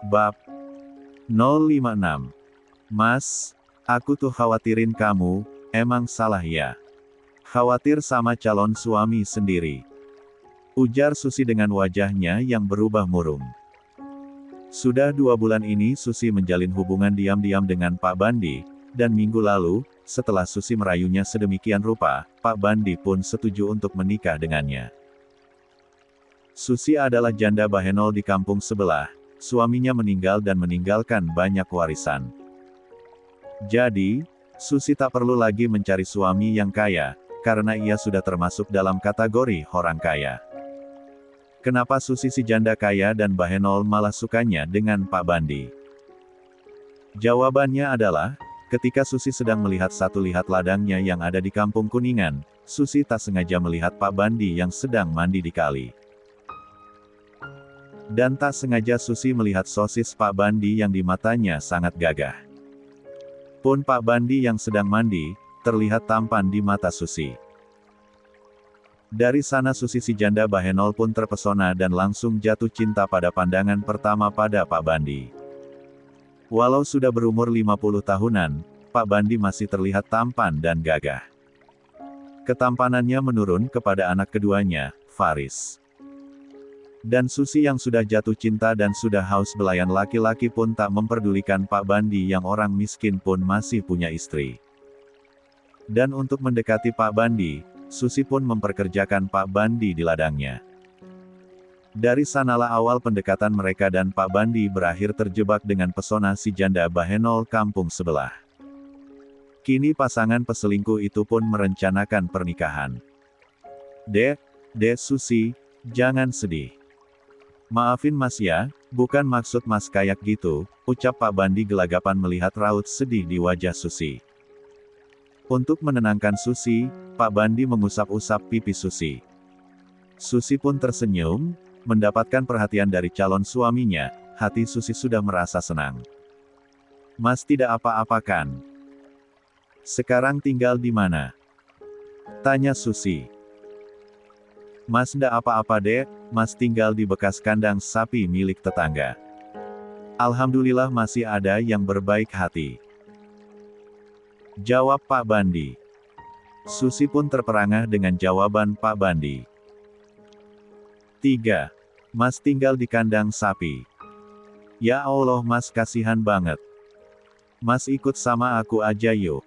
Bab 056. Mas, aku tuh khawatirin kamu, emang salah ya? Khawatir sama calon suami sendiri. Ujar Susi dengan wajahnya yang berubah murung. Sudah 2 bulan ini Susi menjalin hubungan diam-diam dengan Pak Bandi, dan minggu lalu, setelah Susi merayunya sedemikian rupa, Pak Bandi pun setuju untuk menikah dengannya. Susi adalah janda bahenol di kampung sebelah, suaminya meninggal dan meninggalkan banyak warisan. Jadi, Susi tak perlu lagi mencari suami yang kaya, karena ia sudah termasuk dalam kategori orang kaya. Kenapa Susi si janda kaya dan bahenol malah sukanya dengan Pak Bandi? Jawabannya adalah, ketika Susi sedang melihat satu lihat ladangnya yang ada di kampung Kuningan, Susi tak sengaja melihat Pak Bandi yang sedang mandi di kali. Dan tak sengaja Susi melihat sosis Pak Bandi yang di matanya sangat gagah. Pun Pak Bandi yang sedang mandi, terlihat tampan di mata Susi. Dari sana Susi si janda bahenol pun terpesona dan langsung jatuh cinta pada pandangan pertama pada Pak Bandi. Walau sudah berumur 50 tahunan, Pak Bandi masih terlihat tampan dan gagah. Ketampanannya menurun kepada anak keduanya, Faris. Dan Susi yang sudah jatuh cinta dan sudah haus belayan laki-laki pun tak memperdulikan Pak Bandi yang orang miskin pun masih punya istri. Dan untuk mendekati Pak Bandi, Susi pun memperkerjakan Pak Bandi di ladangnya. Dari sanalah awal pendekatan mereka dan Pak Bandi berakhir terjebak dengan pesona si janda bahenol kampung sebelah. Kini pasangan peselingkuh itu pun merencanakan pernikahan. Dek Susi, jangan sedih. Maafin Mas ya, bukan maksud Mas kayak gitu, ucap Pak Bandi gelagapan melihat raut sedih di wajah Susi. Untuk menenangkan Susi, Pak Bandi mengusap-usap pipi Susi. Susi pun tersenyum, mendapatkan perhatian dari calon suaminya, hati Susi sudah merasa senang. Mas tidak apa-apa kan? Sekarang tinggal di mana? Tanya Susi. Mas ndak apa-apa dek, Mas tinggal di bekas kandang sapi milik tetangga. Alhamdulillah masih ada yang berbaik hati. Jawab Pak Bandi. Susi pun terperangah dengan jawaban Pak Bandi. 3. Mas tinggal di kandang sapi. Ya Allah Mas kasihan banget. Mas ikut sama aku aja yuk.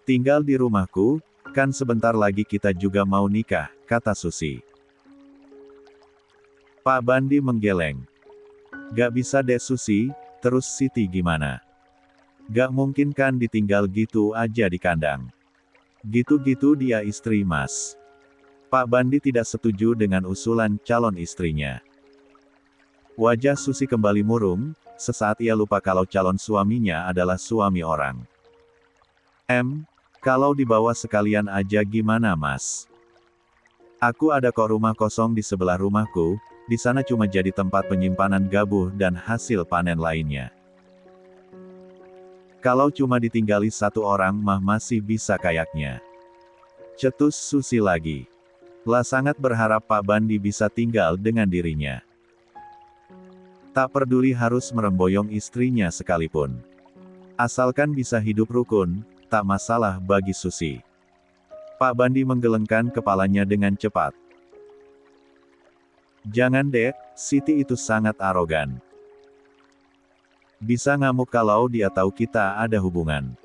Tinggal di rumahku, kan sebentar lagi kita juga mau nikah, kata Susi. Pak Bandi menggeleng. Gak bisa deh Susi, terus Siti gimana? Gak mungkin kan ditinggal gitu aja di kandang. Gitu-gitu dia istri Mas. Pak Bandi tidak setuju dengan usulan calon istrinya. Wajah Susi kembali murung, sesaat ia lupa kalau calon suaminya adalah suami orang. Kalau dibawa sekalian aja gimana Mas? Aku ada kok rumah kosong di sebelah rumahku, di sana cuma jadi tempat penyimpanan gabuh dan hasil panen lainnya. Kalau cuma ditinggali satu orang mah masih bisa kayaknya. Cetus Susi lagi. Lah sangat berharap Pak Bandi bisa tinggal dengan dirinya. Tak peduli harus meremboyong istrinya sekalipun. Asalkan bisa hidup rukun, tak masalah bagi Susi. Pak Bandi menggelengkan kepalanya dengan cepat. Jangan dek, Siti itu sangat arogan. Bisa ngamuk kalau dia tahu kita ada hubungan.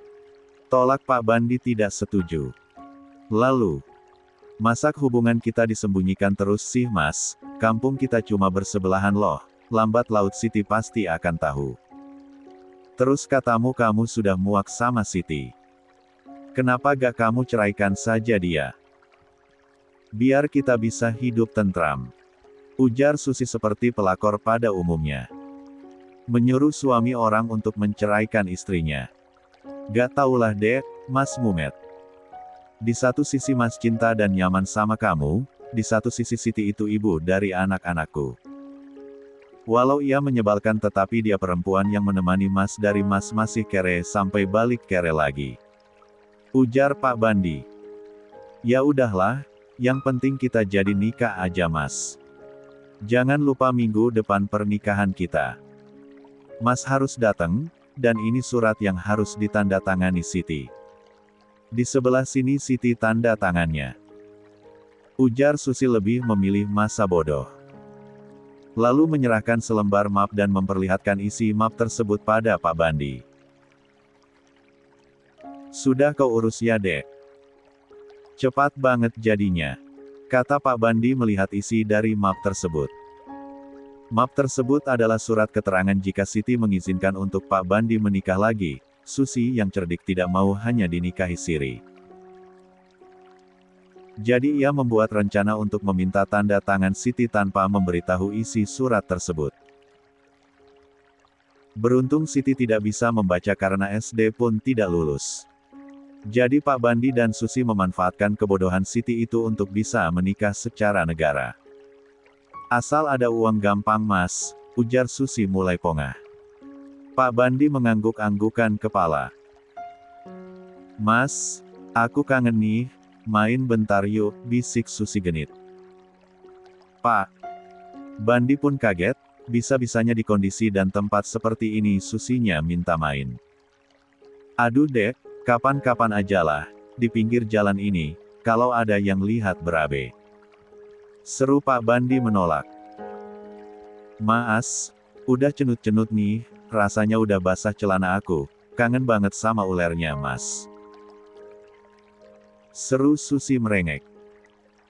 Tolak Pak Bandi tidak setuju. Lalu, masak hubungan kita disembunyikan terus sih Mas, kampung kita cuma bersebelahan loh, lambat laut Siti pasti akan tahu. Terus katamu kamu sudah muak sama Siti. Kenapa gak kamu ceraikan saja dia? Biar kita bisa hidup tentram. Ujar Susi seperti pelakor pada umumnya. Menyuruh suami orang untuk menceraikan istrinya. Gak taulah dek, Mas Mumet. Di satu sisi Mas cinta dan nyaman sama kamu, di satu sisi Siti itu ibu dari anak-anakku. Walau ia menyebalkan tetapi dia perempuan yang menemani Mas dari Mas masih kere sampai balik kere lagi. Ujar Pak Bandi. Ya udahlah, yang penting kita jadi nikah aja Mas. Jangan lupa minggu depan pernikahan kita. Mas harus datang, dan ini surat yang harus ditandatangani Siti. Di sebelah sini Siti tanda tangannya. Ujar Susi lebih memilih masa bodoh. Lalu menyerahkan selembar map dan memperlihatkan isi map tersebut pada Pak Bandi. Sudah kau urus ya dek? Cepat banget jadinya, kata Pak Bandi melihat isi dari map tersebut. Map tersebut adalah surat keterangan jika Siti mengizinkan untuk Pak Bandi menikah lagi. Susi yang cerdik tidak mau hanya dinikahi siri. Jadi ia membuat rencana untuk meminta tanda tangan Siti tanpa memberitahu isi surat tersebut. Beruntung Siti tidak bisa membaca karena SD pun tidak lulus. Jadi Pak Bandi dan Susi memanfaatkan kebodohan Siti itu untuk bisa menikah secara negara. Asal ada uang gampang mas, ujar Susi mulai pongah. Pak Bandi mengangguk-anggukan kepala. Mas, aku kangen nih, main bentar yuk, bisik Susi genit. Pak Bandi pun kaget, bisa-bisanya di kondisi dan tempat seperti ini Susinya minta main. Aduh dek, kapan-kapan ajalah, di pinggir jalan ini, kalau ada yang lihat berabe. Seru Pak Bandi menolak. Maas, udah cenut-cenut nih, rasanya udah basah celana aku, kangen banget sama ulernya mas. Seru Susi merengek.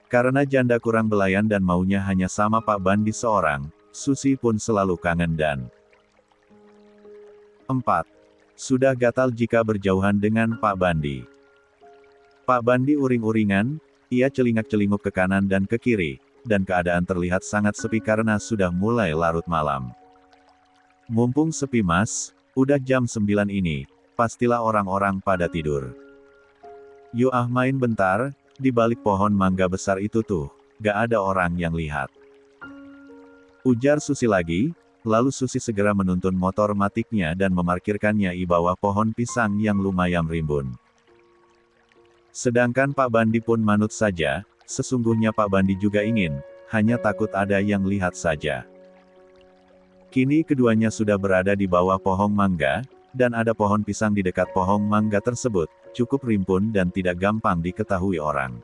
Karena janda kurang belayan dan maunya hanya sama Pak Bandi seorang, Susi pun selalu kangen dan 4. Sudah gatal jika berjauhan dengan Pak Bandi. Pak Bandi uring-uringan, ia celingak-celinguk ke kanan dan ke kiri, dan keadaan terlihat sangat sepi karena sudah mulai larut malam. Mumpung sepi mas, udah jam 9 ini, pastilah orang-orang pada tidur. Yuk main bentar, di balik pohon mangga besar itu tuh, gak ada orang yang lihat. Ujar Susi lagi, lalu Susi segera menuntun motor matiknya dan memarkirkannya di bawah pohon pisang yang lumayan rimbun. Sedangkan Pak Bandi pun manut saja, sesungguhnya Pak Bandi juga ingin, hanya takut ada yang lihat saja. Kini keduanya sudah berada di bawah pohon mangga, dan ada pohon pisang di dekat pohon mangga tersebut, cukup rimbun dan tidak gampang diketahui orang.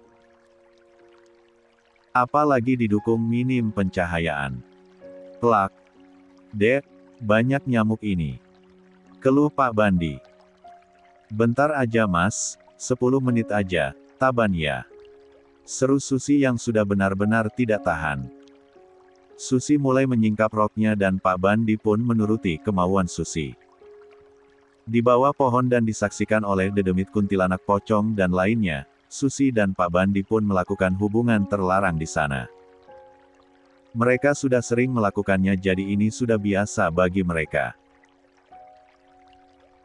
Apalagi didukung minim pencahayaan. Plak. Dek, banyak nyamuk ini. Keluh Pak Bandi. Bentar aja mas, 10 menit aja, taban ya. Seru Susi yang sudah benar-benar tidak tahan. Susi mulai menyingkap roknya dan Pak Bandi pun menuruti kemauan Susi. Di bawah pohon dan disaksikan oleh dedemit kuntilanak pocong dan lainnya, Susi dan Pak Bandi pun melakukan hubungan terlarang di sana. Mereka sudah sering melakukannya jadi ini sudah biasa bagi mereka.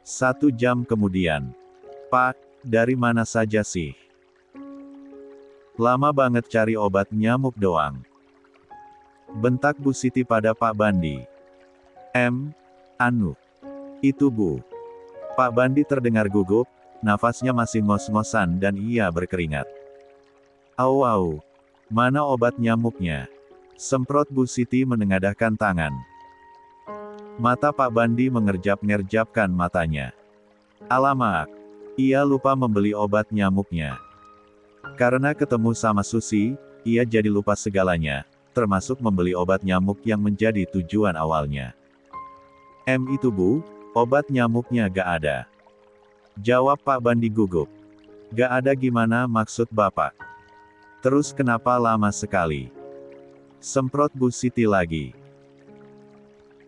1 jam kemudian. Pak, dari mana saja sih? Lama banget cari obat nyamuk doang. Bentak Bu Siti pada Pak Bandi. Anu. Itu Bu. Pak Bandi terdengar gugup, nafasnya masih ngos-ngosan dan ia berkeringat. Au, mana obat nyamuknya? Semprot Bu Siti menengadahkan tangan. Mata Pak Bandi mengerjap-ngerjapkan matanya. Alamak. Ia lupa membeli obat nyamuknya. Karena ketemu sama Susi, ia jadi lupa segalanya, termasuk membeli obat nyamuk yang menjadi tujuan awalnya. Itu Bu, obat nyamuknya gak ada. Jawab Pak Bandi gugup. Gak ada gimana maksud Bapak? Terus kenapa lama sekali? Semprot Bu Siti lagi.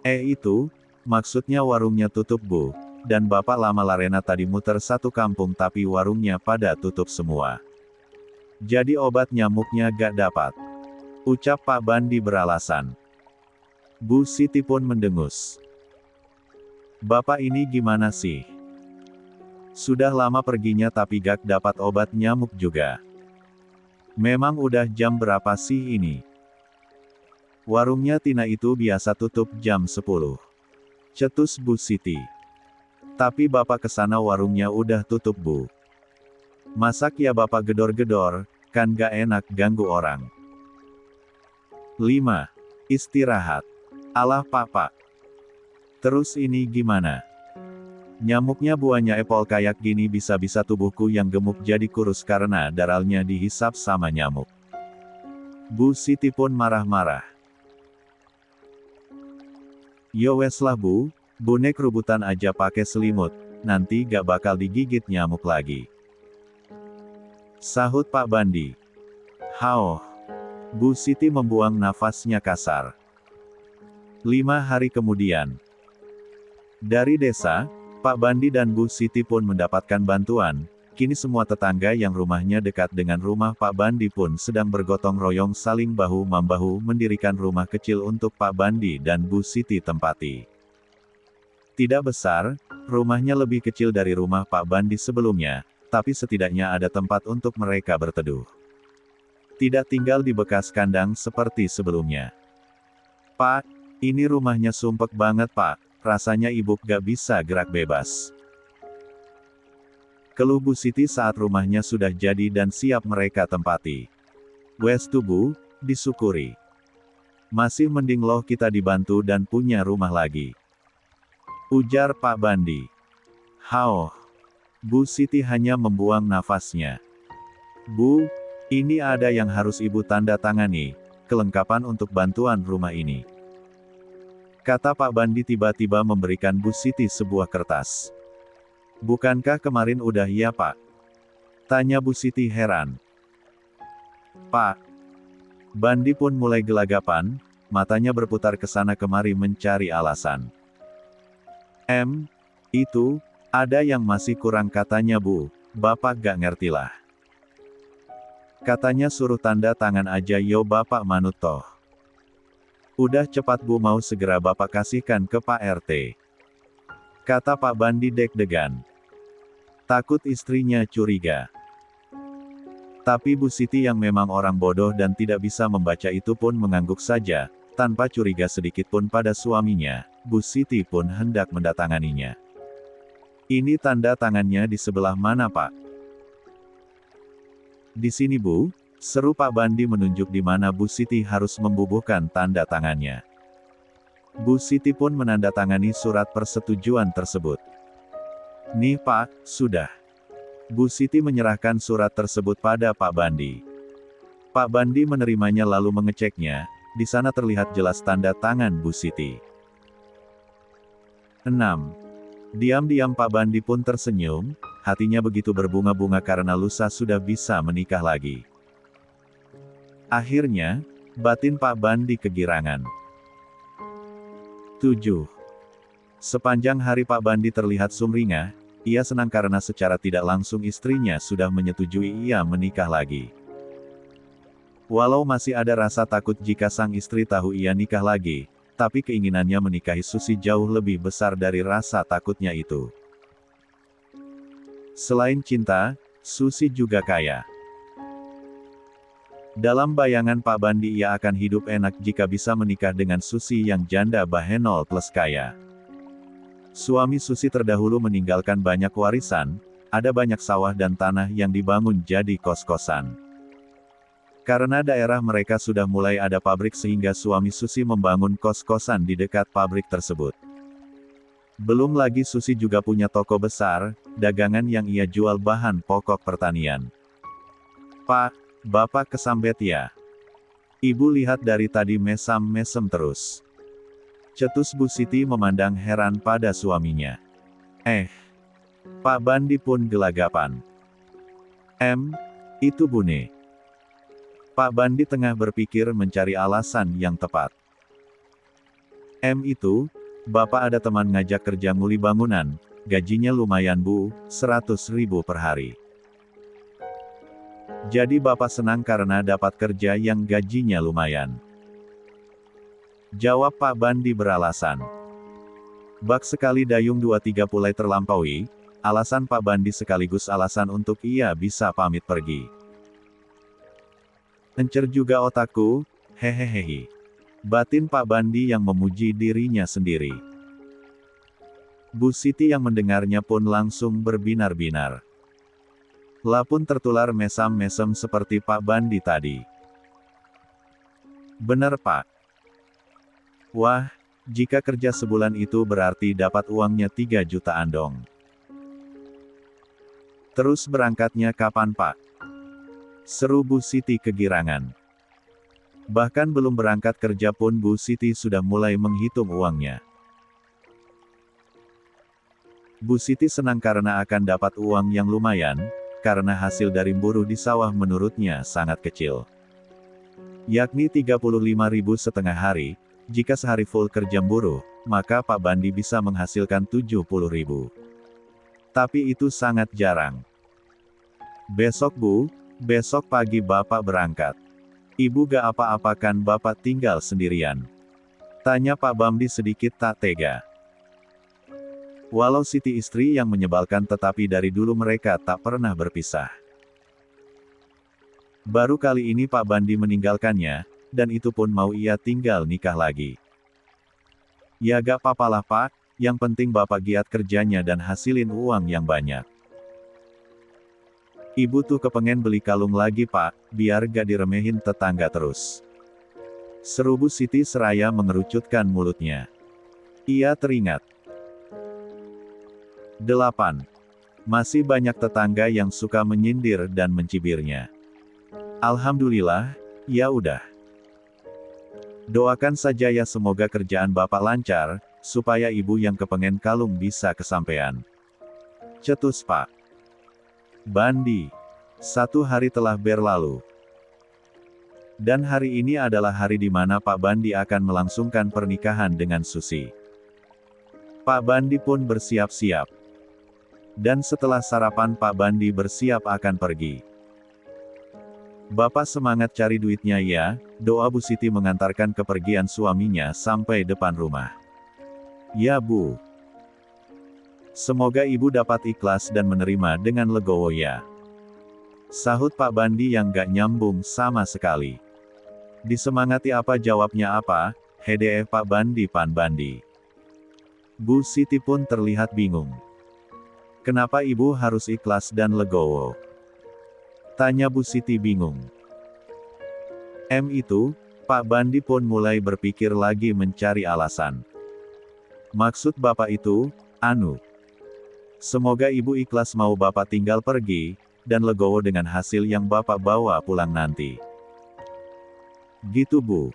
Itu, maksudnya warungnya tutup Bu, dan Bapak lama Larena tadi muter satu kampung tapi warungnya pada tutup semua. Jadi obat nyamuknya gak dapat. Ucap Pak Bandi beralasan. Bu Siti pun mendengus. Bapak ini gimana sih? Sudah lama perginya tapi gak dapat obat nyamuk juga. Memang udah jam berapa sih ini? Warungnya Tina itu biasa tutup jam 10. Cetus Bu Siti. Tapi Bapak kesana warungnya udah tutup Bu. Masak ya Bapak gedor-gedor, kan gak enak ganggu orang. 5. Istirahat. Alah Pak. Terus ini gimana? Nyamuknya buahnya apple kayak gini bisa-bisa tubuhku yang gemuk jadi kurus karena darahnya dihisap sama nyamuk. Bu Siti pun marah-marah. Yo wes lah bu, bonek rebutan aja pakai selimut, nanti gak bakal digigit nyamuk lagi. Sahut Pak Bandi. Hao. Bu Siti membuang nafasnya kasar. 5 hari kemudian. Dari desa, Pak Bandi dan Bu Siti pun mendapatkan bantuan. Kini semua tetangga yang rumahnya dekat dengan rumah Pak Bandi pun sedang bergotong royong saling bahu-membahu mendirikan rumah kecil untuk Pak Bandi dan Bu Siti tempati. Tidak besar, rumahnya lebih kecil dari rumah Pak Bandi sebelumnya, tapi setidaknya ada tempat untuk mereka berteduh. Tidak tinggal di bekas kandang seperti sebelumnya. Pak, ini rumahnya sumpek banget Pak, rasanya ibu gak bisa gerak bebas. Keluh Bu Siti saat rumahnya sudah jadi dan siap mereka tempati. Wes tubuh, disyukuri. Masih mending loh kita dibantu dan punya rumah lagi. Ujar Pak Bandi. Hao. Bu Siti hanya membuang nafasnya. Bu, ini ada yang harus ibu tanda tangani, kelengkapan untuk bantuan rumah ini. Kata Pak Bandi tiba-tiba memberikan Bu Siti sebuah kertas. Bukankah kemarin udah ya Pak? Tanya Bu Siti heran. Pak. Bandi pun mulai gelagapan, matanya berputar ke sana kemari mencari alasan. Itu, ada yang masih kurang katanya Bu, Bapak gak ngertilah. Katanya suruh tanda tangan aja yo Bapak manut toh. Udah cepat Bu mau segera Bapak kasihkan ke Pak RT. Kata Pak Bandi deg-degan. Takut istrinya curiga. Tapi Bu Siti yang memang orang bodoh dan tidak bisa membaca itu pun mengangguk saja, tanpa curiga sedikit pun pada suaminya. Bu Siti pun hendak mendatanganinya. Ini tanda tangannya di sebelah mana Pak? Di sini Bu, seru Pak Bandi menunjuk di mana Bu Siti harus membubuhkan tanda tangannya. Bu Siti pun menandatangani surat persetujuan tersebut. Nih Pak, sudah. Bu Siti menyerahkan surat tersebut pada Pak Bandi. Pak Bandi menerimanya lalu mengeceknya, di sana terlihat jelas tanda tangan Bu Siti. 6. Diam-diam Pak Bandi pun tersenyum, hatinya begitu berbunga-bunga karena lusa sudah bisa menikah lagi. Akhirnya, batin Pak Bandi kegirangan. 7. Sepanjang hari Pak Bandi terlihat sumringah, ia senang karena secara tidak langsung istrinya sudah menyetujui ia menikah lagi. Walau masih ada rasa takut jika sang istri tahu ia nikah lagi, tapi keinginannya menikahi Susi jauh lebih besar dari rasa takutnya itu. Selain cinta, Susi juga kaya. Dalam bayangan Pak Bandi ia akan hidup enak jika bisa menikah dengan Susi yang janda bahenol plus kaya. Suami Susi terdahulu meninggalkan banyak warisan, ada banyak sawah dan tanah yang dibangun jadi kos-kosan. Karena daerah mereka sudah mulai ada pabrik sehingga suami Susi membangun kos-kosan di dekat pabrik tersebut. Belum lagi Susi juga punya toko besar, dagangan yang ia jual bahan pokok pertanian. Pak, Bapak kesambet ya? Ibu lihat dari tadi mesam-mesem terus. Cetus Bu Siti memandang heran pada suaminya. Pak Bandi pun gelagapan. Itu Bune. Pak Bandi tengah berpikir mencari alasan yang tepat. Itu, Bapak ada teman ngajak kerja nguli bangunan, gajinya lumayan Bu, 100.000 per hari. Jadi Bapak senang karena dapat kerja yang gajinya lumayan. Jawab Pak Bandi beralasan. Bak sekali dayung 2-3 pulai terlampaui, alasan Pak Bandi sekaligus alasan untuk ia bisa pamit pergi. Encer juga otakku, hehehehi. Batin Pak Bandi yang memuji dirinya sendiri. Bu Siti yang mendengarnya pun langsung berbinar-binar. Lah pun tertular mesam-mesem seperti Pak Bandi tadi. Bener Pak. Wah, Jika kerja sebulan itu berarti dapat uangnya 3 juta andong. Terus berangkatnya kapan Pak? Seru Bu Siti kegirangan. Bahkan belum berangkat kerja pun Bu Siti sudah mulai menghitung uangnya. Bu Siti senang karena akan dapat uang yang lumayan, karena hasil dari buruh di sawah menurutnya sangat kecil. Yakni 35.000 setengah hari, jika sehari full kerja buruh, maka Pak Bandi bisa menghasilkan 70.000. Tapi itu sangat jarang. Besok Bu, besok pagi Bapak berangkat. Ibu gak apa-apakan Bapak tinggal sendirian? Tanya Pak Bandi sedikit tak tega. Walau Siti istri yang menyebalkan tetapi dari dulu mereka tak pernah berpisah. Baru kali ini Pak Bandi meninggalkannya, dan itu pun mau ia tinggal nikah lagi. Ya gak papalah Pak, yang penting Bapak giat kerjanya dan hasilin uang yang banyak. Ibu tuh kepengen beli kalung lagi Pak, biar gak diremehin tetangga terus. Seru Bu Siti seraya mengerucutkan mulutnya. Ia teringat. 8. Masih banyak tetangga yang suka menyindir dan mencibirnya. Alhamdulillah, ya udah. Doakan saja ya semoga kerjaan Bapak lancar, supaya ibu yang kepengen kalung bisa kesampean. Cetus Pak Bandi. 1 hari telah berlalu. Dan hari ini adalah hari di mana Pak Bandi akan melangsungkan pernikahan dengan Susi. Pak Bandi pun bersiap-siap. Dan setelah sarapan Pak Bandi bersiap akan pergi. Bapak semangat cari duitnya ya, doa Bu Siti mengantarkan kepergian suaminya sampai depan rumah. Ya Bu. Semoga ibu dapat ikhlas dan menerima dengan legowo ya. Sahut Pak Bandi yang gak nyambung sama sekali. Disemangati apa jawabnya apa, hedeh Pak Bandi Pan Bandi. Bu Siti pun terlihat bingung. Kenapa ibu harus ikhlas dan legowo? Tanya Bu Siti bingung. Itu, Pak Bandi pun mulai berpikir lagi mencari alasan. Maksud Bapak itu, semoga ibu ikhlas mau Bapak tinggal pergi, dan legowo dengan hasil yang Bapak bawa pulang nanti. Gitu Bu.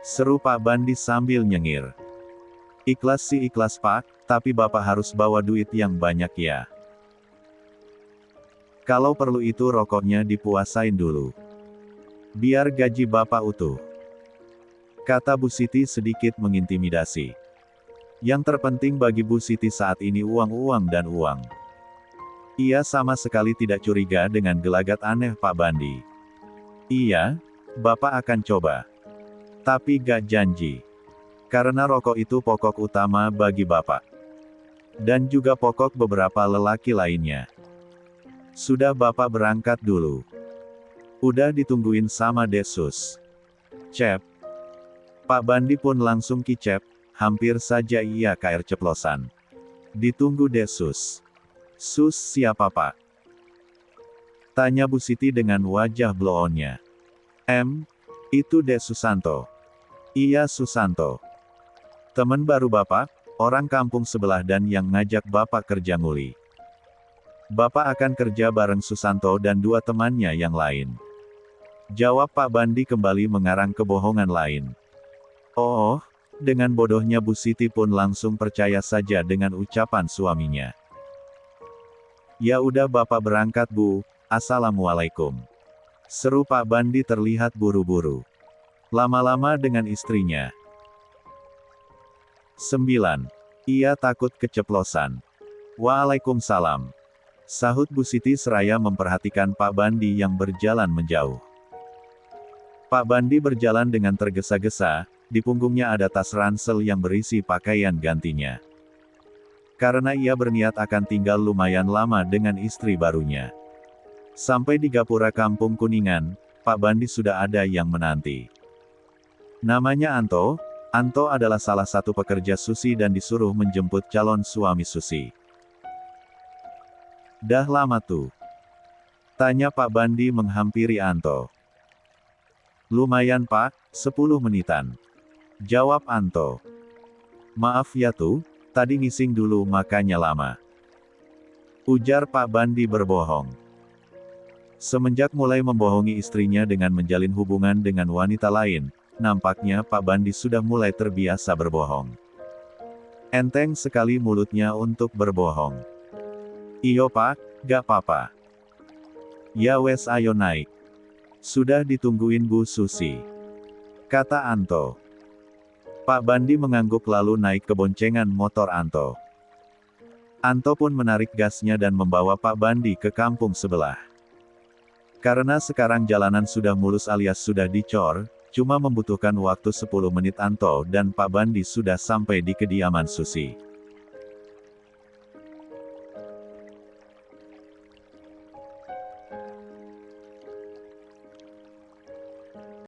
Seru Pak Bandi sambil nyengir. Ikhlas sih ikhlas Pak, tapi Bapak harus bawa duit yang banyak ya. Kalau perlu itu rokoknya dipuasain dulu. Biar gaji Bapak utuh. Kata Bu Siti sedikit mengintimidasi. Yang terpenting bagi Bu Siti saat ini uang dan uang. Ia sama sekali tidak curiga dengan gelagat aneh Pak Bandi. Iya, Bapak akan coba. Tapi gak janji. Karena rokok itu pokok utama bagi Bapak. Dan juga pokok beberapa lelaki lainnya. Sudah Bapak berangkat dulu. Udah ditungguin sama Desus. Cep. Pak Bandi pun langsung kicep. Hampir saja ia kair ceplosan. Ditunggu Desus. Sus siapa Pak? Tanya Bu Siti dengan wajah blow-onnya. Itu Dek Susanto. Iya Susanto. Temen baru Bapak, orang kampung sebelah dan yang ngajak Bapak kerja nguli. Bapak akan kerja bareng Susanto dan 2 temannya yang lain. Jawab Pak Bandi kembali mengarang kebohongan lain. Oh, dengan bodohnya Bu Siti pun langsung percaya saja dengan ucapan suaminya. Ya udah Bapak berangkat Bu, Assalamualaikum. Seru Pak Bandi terlihat buru-buru. Lama-lama dengan istrinya. 9. Ia takut keceplosan. Waalaikumsalam. Sahut Bu Siti seraya memperhatikan Pak Bandi yang berjalan menjauh. Pak Bandi berjalan dengan tergesa-gesa, di punggungnya ada tas ransel yang berisi pakaian gantinya. Karena ia berniat akan tinggal lumayan lama dengan istri barunya. Sampai di gapura kampung Kuningan, Pak Bandi sudah ada yang menanti. Namanya Anto. Anto adalah salah satu pekerja Susi dan disuruh menjemput calon suami Susi. Dah lama tuh? Tanya Pak Bandi menghampiri Anto. Lumayan Pak, 10 menitan. Jawab Anto. Maaf ya tuh, tadi ngising dulu makanya lama. Ujar Pak Bandi berbohong. Semenjak mulai membohongi istrinya dengan menjalin hubungan dengan wanita lain, nampaknya Pak Bandi sudah mulai terbiasa berbohong. Enteng sekali mulutnya untuk berbohong. Iyo Pak, gak apa-apa. Ya wes ayo naik. Sudah ditungguin Bu Susi. Kata Anto. Pak Bandi mengangguk lalu naik ke boncengan motor Anto. Anto pun menarik gasnya dan membawa Pak Bandi ke kampung sebelah. Karena sekarang jalanan sudah mulus alias sudah dicor, cuma membutuhkan waktu 10 menit Anto dan Pak Bandi sudah sampai di kediaman Susi.